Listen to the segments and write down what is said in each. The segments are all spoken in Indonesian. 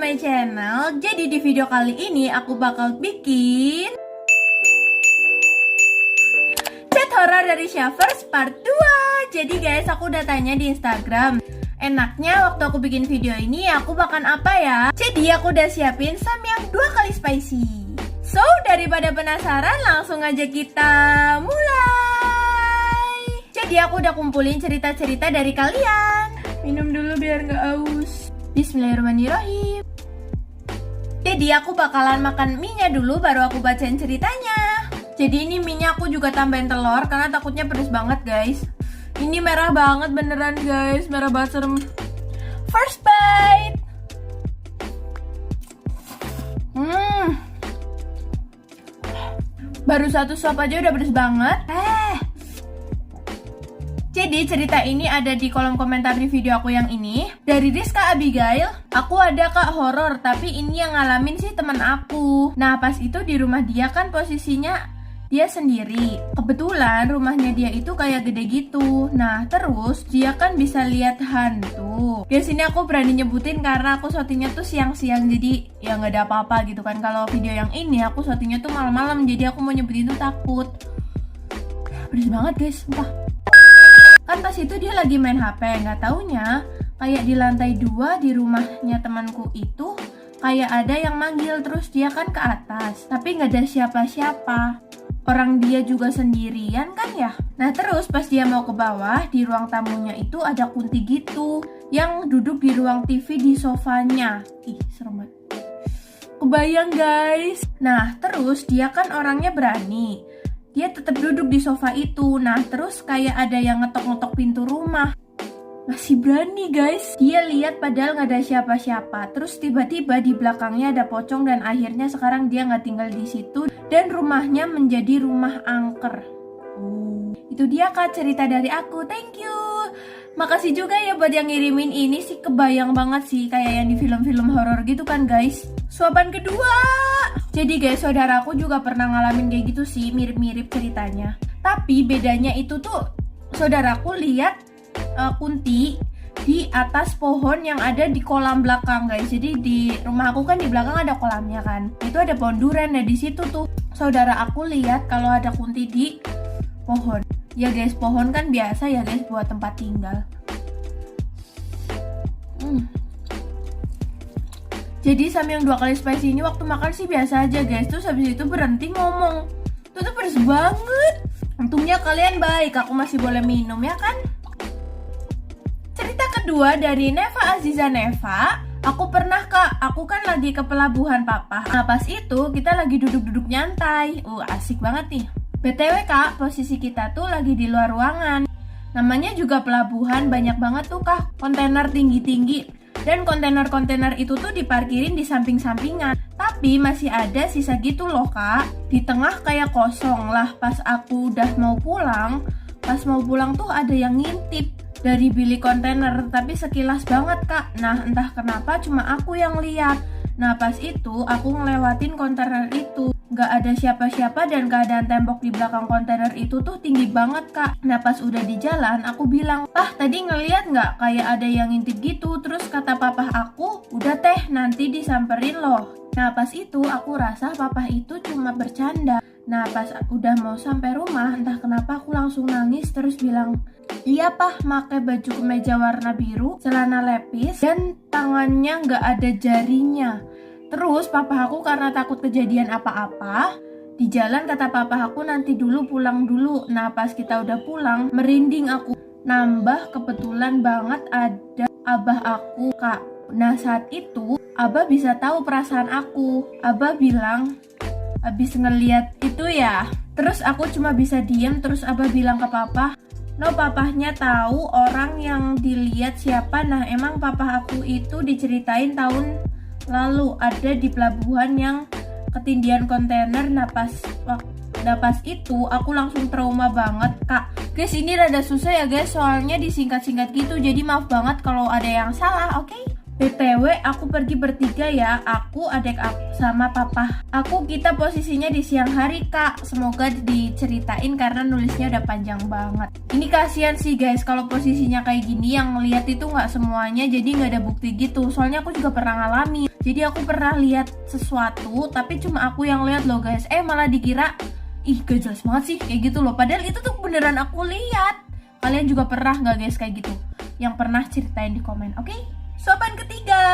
my channel. Jadi di video kali ini aku bakal bikin chat horor dari Shavers part 2. Jadi guys, aku udah tanya di Instagram, enaknya waktu aku bikin video ini aku makan apa ya? Jadi aku udah siapin samyang 2 kali spicy. So, daripada penasaran, langsung aja kita mulai. Jadi aku udah kumpulin cerita-cerita dari kalian. Minum dulu biar gak aus. Bismillahirrahmanirrahim. Jadi aku bakalan makan mie-nya dulu, baru aku bacain ceritanya. Jadi ini mie-nya aku juga tambahin telur karena takutnya pedes banget guys. Ini merah banget beneran guys, merah banget serem. First bite. Baru satu suap aja udah pedes banget. Jadi cerita ini ada di kolom komentar di video aku yang ini. Dari Rizka Abigail, aku ada kak horor, tapi ini yang ngalamin sih teman aku. Nah pas itu di rumah dia kan posisinya dia sendiri. Kebetulan rumahnya dia itu kayak gede gitu. Nah terus dia kan bisa lihat hantu. Guys, ini aku berani nyebutin karena aku syutingnya tuh siang-siang, jadi ya nggak ada apa-apa gitu kan. Kalau video yang ini aku syutingnya tuh malam-malam, jadi aku mau nyebutin tuh takut. Beres banget guys, sumpah. Kan pas itu dia lagi main HP, nggak taunya kayak di lantai 2 di rumahnya temanku itu kayak ada yang manggil, terus dia kan ke atas tapi nggak ada siapa-siapa, orang dia juga sendirian kan ya. Nah terus pas dia mau ke bawah, di ruang tamunya itu ada kunti gitu yang duduk di ruang TV di sofanya. Ih serem banget, kebayang guys. Nah terus dia kan orangnya berani, dia tetap duduk di sofa itu. Nah terus kayak ada yang ngetok-ngetok pintu rumah, masih berani guys. Dia lihat padahal nggak ada siapa-siapa. Terus tiba-tiba di belakangnya ada pocong dan akhirnya sekarang dia nggak tinggal di situ dan rumahnya menjadi rumah angker. Itu dia kak cerita dari aku, thank you. Makasih juga ya buat yang ngirimin ini sih, kebayang banget sih kayak yang di film-film horor gitu kan guys. Suapan kedua. Jadi guys, saudaraku juga pernah ngalamin kayak gitu sih, mirip-mirip ceritanya. Tapi bedanya itu tuh saudaraku lihat kunti di atas pohon yang ada di kolam belakang guys. Jadi di rumah aku kan di belakang ada kolamnya kan. Itu ada pohon durian, nah di situ tuh saudara aku lihat kalau ada kunti di pohon. Ya guys, pohon kan biasa ya guys buat tempat tinggal. Jadi samyang 2 kali spicy ini waktu makan sih biasa aja guys. Terus habis itu berhenti ngomong. Itu tuh pedes banget. Untungnya kalian baik, aku masih boleh minum ya kan. Cerita kedua dari Neva Aziza Neva. Aku pernah kak, aku kan lagi ke pelabuhan papa. Nah pas itu kita lagi duduk-duduk nyantai. Asik banget nih. BTW kak, posisi kita tuh lagi di luar ruangan. Namanya juga pelabuhan, banyak banget tuh kak kontainer tinggi-tinggi. Dan kontainer-kontainer itu tuh diparkirin di samping-sampingan. Tapi masih ada sisa gitu loh kak. Di tengah kayak kosong lah. Pas aku udah mau pulang, tuh ada yang ngintip dari bilik kontainer. Tapi sekilas banget kak. Nah entah kenapa cuma aku yang lihat. Nah pas itu aku ngelewatin kontainer itu, gak ada siapa-siapa dan keadaan tembok di belakang kontainer itu tuh tinggi banget kak. Nah pas udah di jalan aku bilang, "Pah tadi ngeliat gak kayak ada yang ngintip gitu?" Terus kata papa aku, "Udah teh nanti disamperin loh." Nah pas itu aku rasa papa itu cuma bercanda. Nah pas udah mau sampai rumah, entah kenapa aku langsung nangis terus bilang, "Iya pah, pakai baju kemeja warna biru, celana lepis, dan tangannya nggak ada jarinya." Terus papa aku karena takut kejadian apa-apa, di jalan kata papa aku nanti dulu pulang dulu. Nah pas kita udah pulang, merinding aku. Nambah kebetulan banget ada abah aku kak. Nah saat itu abah bisa tahu perasaan aku. Abah bilang, "Habis ngeliat itu ya." Terus aku cuma bisa diem. Terus abah bilang ke papa, "No, papahnya tahu orang yang dilihat siapa." Nah emang papa aku itu diceritain tahun lalu ada di pelabuhan yang ketindihan kontainer. Nah pas itu aku langsung trauma banget kak. Guys ini rada susah ya guys, soalnya disingkat-singkat gitu, jadi maaf banget kalau ada yang salah, oke? BTW aku pergi bertiga ya, aku, adik aku, sama papa aku. Kita posisinya di siang hari kak. Semoga diceritain karena nulisnya udah panjang banget. Ini kasihan sih guys kalau posisinya kayak gini, yang lihat itu nggak semuanya, jadi nggak ada bukti gitu. Soalnya aku juga pernah ngalamin. Jadi aku pernah lihat sesuatu, tapi cuma aku yang lihat loh guys. Malah dikira, ih gak jelas banget sih kayak gitu loh. Padahal itu tuh beneran aku lihat. Kalian juga pernah gak guys kayak gitu? Yang pernah ceritain di komen, oke? Sopan ketiga.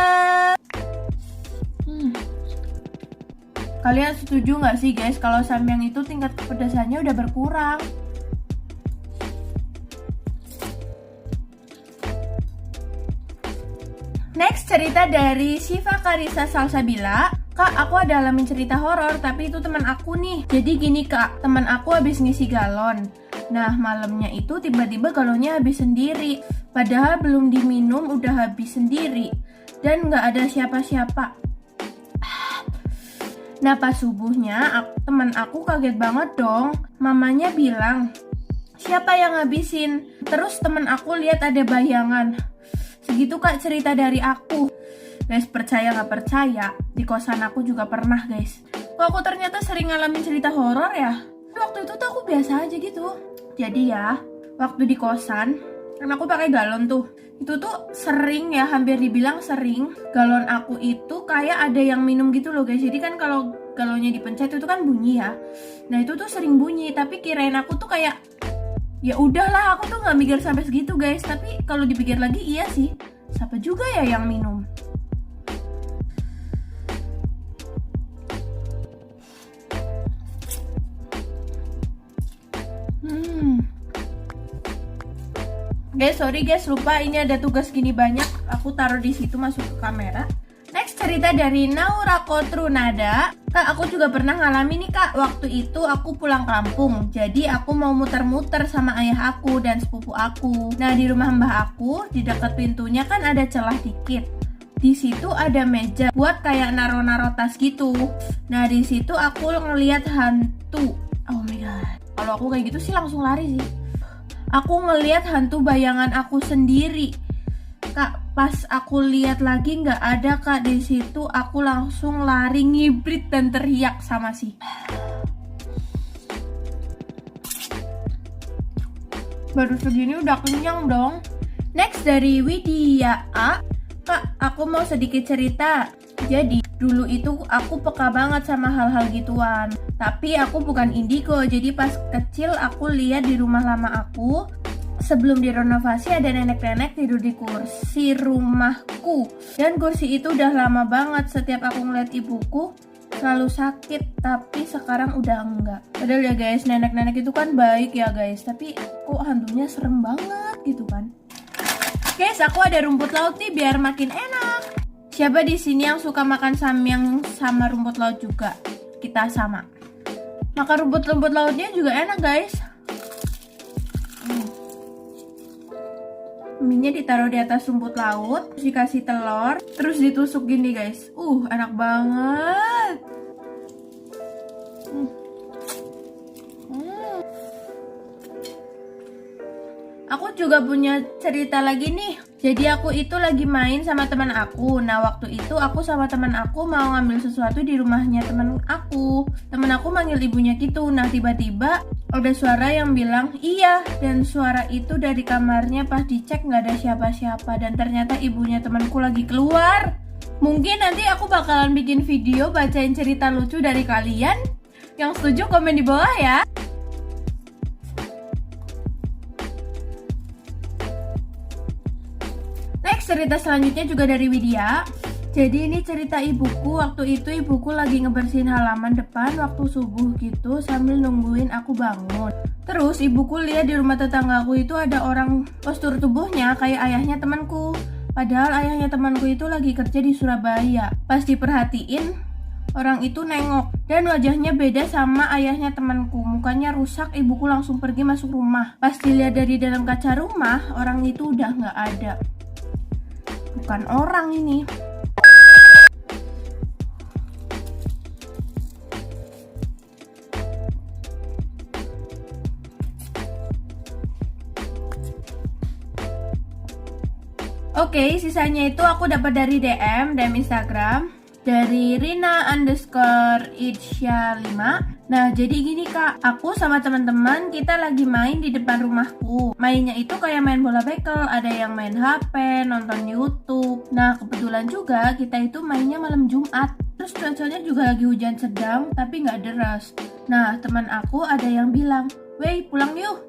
Kalian setuju gak sih guys kalau samyang itu tingkat kepedasannya udah berkurang? Next, cerita dari Siva Karisa Salsabila. Kak, aku ada alamin cerita horor, tapi itu teman aku nih. Jadi gini kak, teman aku habis ngisi galon. Nah, malamnya itu tiba-tiba galonnya habis sendiri. Padahal belum diminum udah habis sendiri. Dan gak ada siapa-siapa. Nah, pas subuhnya, teman aku kaget banget dong. Mamanya bilang, siapa yang ngabisin? Terus teman aku lihat ada bayangan. Segitu kak cerita dari aku. Guys, percaya gak percaya, di kosan aku juga pernah guys. Kok aku ternyata sering ngalamin cerita horor ya? Waktu itu tuh aku biasa aja gitu. Jadi ya, waktu di kosan, kan aku pakai galon tuh. Itu tuh sering ya, hampir dibilang sering. Galon aku itu kayak ada yang minum gitu loh guys. Jadi kan kalau galonnya dipencet itu kan bunyi ya. Nah itu tuh sering bunyi, tapi kirain aku tuh kayak ya udahlah, aku tuh nggak mikir sampai segitu guys. Tapi kalau dipikir lagi iya sih, siapa juga ya yang minum? Guys, sorry guys, lupa ini ada tugas gini banyak. Aku taruh di situ masuk ke kamera. Next, cerita dari Naura Kotrunada. Kak, aku juga pernah ngalamin nih kak. Waktu itu aku pulang kampung. Jadi aku mau muter-muter sama ayah aku dan sepupu aku. Nah, di rumah mbah aku, di dekat pintunya kan ada celah dikit. Di situ ada meja buat kayak naro-naro tas gitu. Nah, di situ aku ngeliat hantu. Oh my god. Kalau aku kayak gitu sih langsung lari sih. Aku ngeliat hantu bayangan aku sendiri. Kak, pas aku lihat lagi nggak ada kak di situ, aku langsung lari ngibrit dan teriak sama si. Baru segini udah kenyang dong. Next dari Widya A. Kak, aku mau sedikit cerita. Jadi dulu itu aku peka banget sama hal-hal gituan. Tapi aku bukan indigo. Jadi pas kecil aku lihat di rumah lama aku, sebelum direnovasi ada nenek-nenek tidur di kursi rumahku. Dan kursi itu udah lama banget. Setiap aku ngeliat ibuku selalu sakit, tapi sekarang udah enggak. Padahal ya guys, nenek-nenek itu kan baik ya guys, tapi kok hantunya serem banget gitu kan. Guys, aku ada rumput laut nih biar makin enak. Siapa di sini yang suka makan samyang sama rumput laut juga? Kita sama. Makan rumput lautnya juga enak guys. Minyak ditaruh di atas rumput laut, terus dikasih telur, terus ditusuk gini guys. Enak banget. Aku juga punya cerita lagi nih. Jadi aku itu lagi main sama teman aku. Nah waktu itu aku sama teman aku mau ngambil sesuatu di rumahnya teman aku. Teman aku manggil ibunya gitu. Nah tiba-tiba ada suara yang bilang iya. Dan suara itu dari kamarnya, pas dicek nggak ada siapa-siapa. Dan ternyata ibunya temanku lagi keluar. Mungkin nanti aku bakalan bikin video bacain cerita lucu dari kalian. Yang setuju komen di bawah ya. Cerita selanjutnya juga dari Widya. Jadi ini cerita ibuku. Waktu itu ibuku lagi ngebersihin halaman depan waktu subuh gitu sambil nungguin aku bangun. Terus ibuku lihat di rumah tetanggaku itu ada orang, postur tubuhnya kayak ayahnya temanku. Padahal ayahnya temanku itu lagi kerja di Surabaya. Pas diperhatiin, orang itu nengok dan wajahnya beda sama ayahnya temanku. Mukanya rusak, ibuku langsung pergi masuk rumah. Pas dilihat dari dalam kaca rumah, orang itu udah nggak ada. Bukan orang ini. Oke, sisanya itu aku dapat dari DM Instagram dari Rina_Idsya5. Nah, jadi gini Kak, aku sama teman-teman kita lagi main di depan rumahku. Mainnya itu kayak main bola bekel, ada yang main HP, nonton YouTube. Nah, kebetulan juga kita itu mainnya malam Jumat. Terus cuacanya juga lagi hujan sedang, tapi nggak deras. Nah, teman aku ada yang bilang, "Wey, pulang yuk,"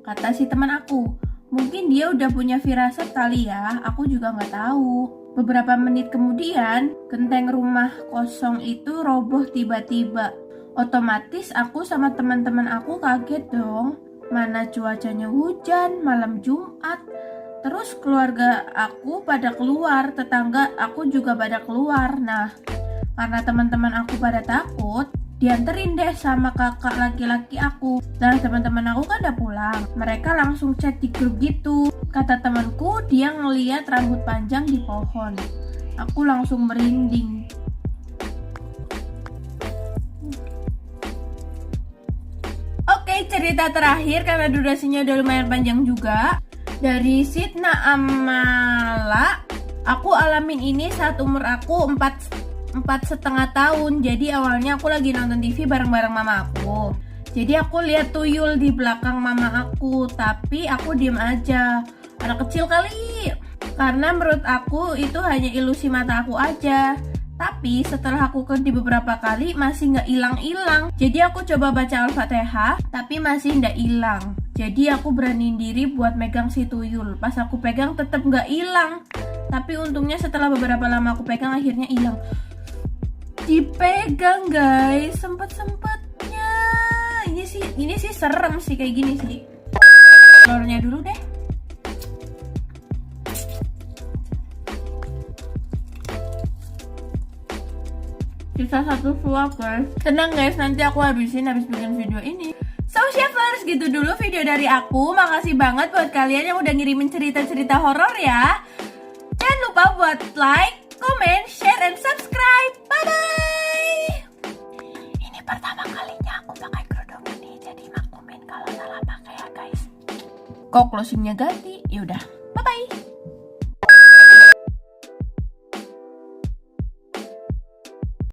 kata si teman aku. Mungkin dia udah punya firasat kali ya, aku juga nggak tahu. Beberapa menit kemudian, genteng rumah kosong itu roboh tiba-tiba. Otomatis aku sama teman-teman aku kaget dong. Mana cuacanya hujan, malam Jumat. Terus keluarga aku pada keluar, tetangga aku juga pada keluar. Nah, karena teman-teman aku pada takut, dianterin deh sama kakak laki-laki aku. Nah, teman-teman aku kan udah pulang. Mereka langsung chat di grup gitu. Kata temanku, dia ngeliat rambut panjang di pohon. Aku langsung merinding. Oke, cerita terakhir karena durasinya udah lumayan panjang juga. Dari Sidna Amala, aku alamin ini saat umur aku 4,5 tahun. Jadi awalnya aku lagi nonton TV bareng-bareng mama aku. Jadi aku lihat tuyul di belakang mama aku, tapi aku diem aja. Anak kecil kali. Karena menurut aku itu hanya ilusi mata aku aja. Tapi setelah aku ganti beberapa kali masih nggak hilang-hilang. Jadi aku coba baca Al-Fatihah, tapi masih nggak hilang. Jadi aku beraniin diri buat megang si tuyul. Pas aku pegang tetap nggak hilang. Tapi untungnya setelah beberapa lama aku pegang akhirnya hilang. Dipegang guys, sempet-sempetnya. Ini sih serem sih kayak gini sih. Telurnya dulu deh. Sisa 1 suap guys. Tenang guys, nanti aku habisin habis bikin video ini. So Chefers, gitu dulu video dari aku. Makasih banget buat kalian yang udah ngirimin cerita-cerita horor ya. Jangan lupa buat like, comment, share, and subscribe. Bye-bye. Ini pertama kalinya aku pakai kerudung ini, jadi maklumin kalau salah pakai ya guys. Kok closingnya ganti? Yaudah, bye-bye.